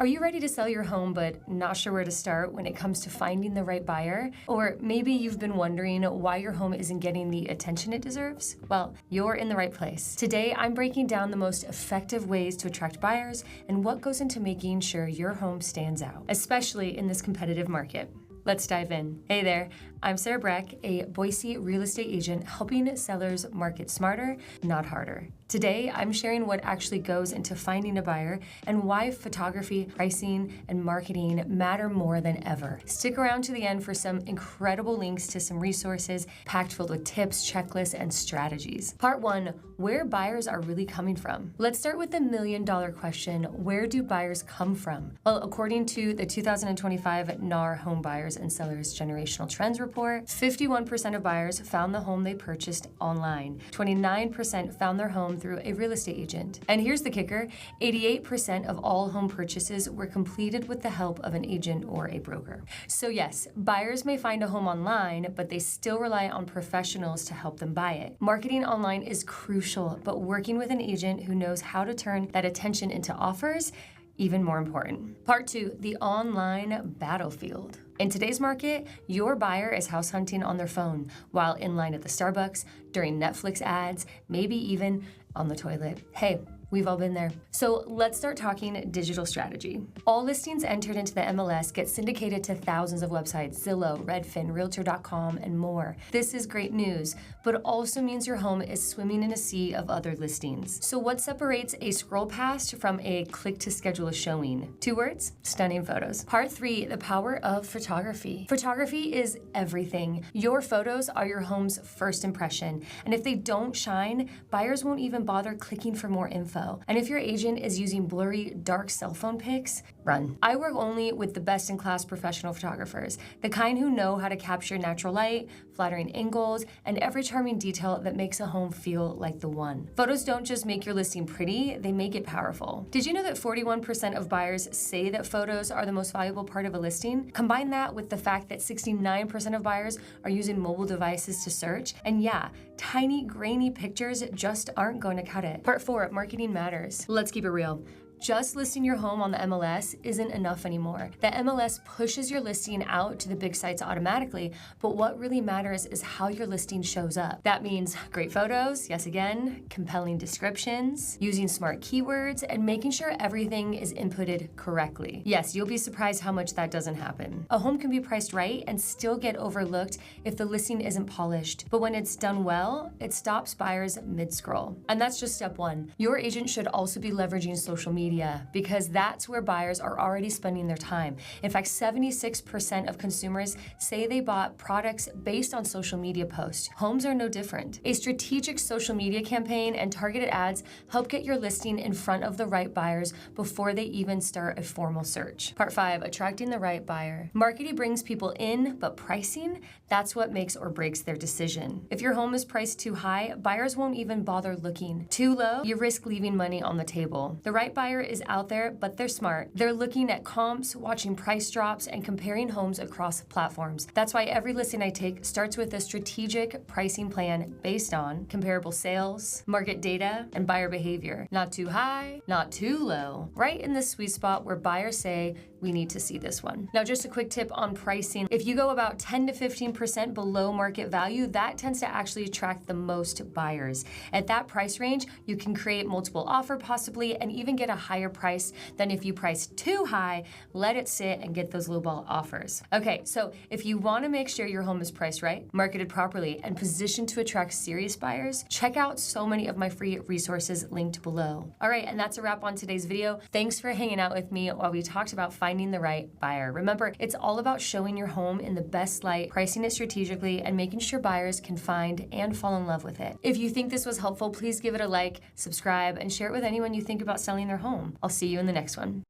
Are you ready to sell your home but not sure where to start when it comes to finding the right buyer? Or maybe you've been wondering why your home isn't getting the attention it deserves? Well, you're in the right place. Today, I'm breaking down the most effective ways to attract buyers and what goes into making sure your home stands out, especially in this competitive market. Let's dive in. Hey there, I'm Sarah Breck, a Boise real estate agent helping sellers market smarter, not harder. Today, I'm sharing what actually goes into finding a buyer and why photography, pricing, and marketing matter more than ever. Stick around to the end for some incredible links to some resources packed filled with tips, checklists, and strategies. Part 1, where buyers are really coming from. Let's start with the million-dollar question, where do buyers come from? Well, according to the 2025 NAR Home Buyers and Sellers Generational Trends Report, 51% of buyers found the home they purchased online. 29% found their home through a real estate agent. And here's the kicker, 88% of all home purchases were completed with the help of an agent or a broker. So yes, buyers may find a home online, but they still rely on professionals to help them buy it. Marketing online is crucial, but working with an agent who knows how to turn that attention into offers, even more important. Part 2, the online battlefield. In today's market, your buyer is house hunting on their phone, while in line at the Starbucks, during Netflix ads, maybe even on the toilet. Hey, we've all been there. So let's start talking digital strategy. All listings entered into the MLS get syndicated to thousands of websites, Zillow, Redfin, Realtor.com, and more. This is great news, but it also means your home is swimming in a sea of other listings. So what separates a scroll past from a click to schedule a showing? 2 words, stunning photos. Part 3, the power of photography. Photography is everything. Your photos are your home's first impression, and if they don't shine, buyers won't even bother clicking for more info. And if your agent is using blurry, dark cell phone pics, run. I work only with the best-in-class professional photographers, the kind who know how to capture natural light, flattering angles, and every charming detail that makes a home feel like the one. Photos don't just make your listing pretty, they make it powerful. Did you know that 41% of buyers say that photos are the most valuable part of a listing? Combine that with the fact that 69% of buyers are using mobile devices to search, and yeah, tiny, grainy pictures just aren't going to cut it. Part 4, marketing matters. Let's keep it real. Just listing your home on the MLS isn't enough anymore. The MLS pushes your listing out to the big sites automatically, but what really matters is how your listing shows up. That means great photos, yes again, compelling descriptions, using smart keywords, and making sure everything is inputted correctly. Yes, you'll be surprised how much that doesn't happen. A home can be priced right and still get overlooked if the listing isn't polished, but when it's done well, it stops buyers mid-scroll. And that's just step 1. Your agent should also be leveraging social media, because that's where buyers are already spending their time. In fact, 76% of consumers say they bought products based on social media posts. Homes are no different. A strategic social media campaign and targeted ads help get your listing in front of the right buyers before they even start a formal search. Part 5, attracting the right buyer. Marketing brings people in, but pricing, that's what makes or breaks their decision. If your home is priced too high, buyers won't even bother looking. Too low, you risk leaving money on the table. The right buyer is out there, but they're smart. They're looking at comps, watching price drops, and comparing homes across platforms. That's why every listing I take starts with a strategic pricing plan based on comparable sales, market data, and buyer behavior. Not too high, not too low. Right in the sweet spot where buyers say, we need to see this one. Now, just a quick tip on pricing. If you go about 10 to 15% below market value, that tends to actually attract the most buyers. At that price range, you can create multiple offer possibly, and even get a higher price than if you price too high, let it sit and get those lowball offers. Okay, so if you want to make sure your home is priced right, marketed properly, and positioned to attract serious buyers, check out so many of my free resources linked below. All right, and that's a wrap on today's video. Thanks for hanging out with me while we talked about finding the right buyer. Remember, it's all about showing your home in the best light, pricing it strategically, and making sure buyers can find and fall in love with it. If you think this was helpful, please give it a like, subscribe, and share it with anyone you think about selling their home. I'll see you in the next one.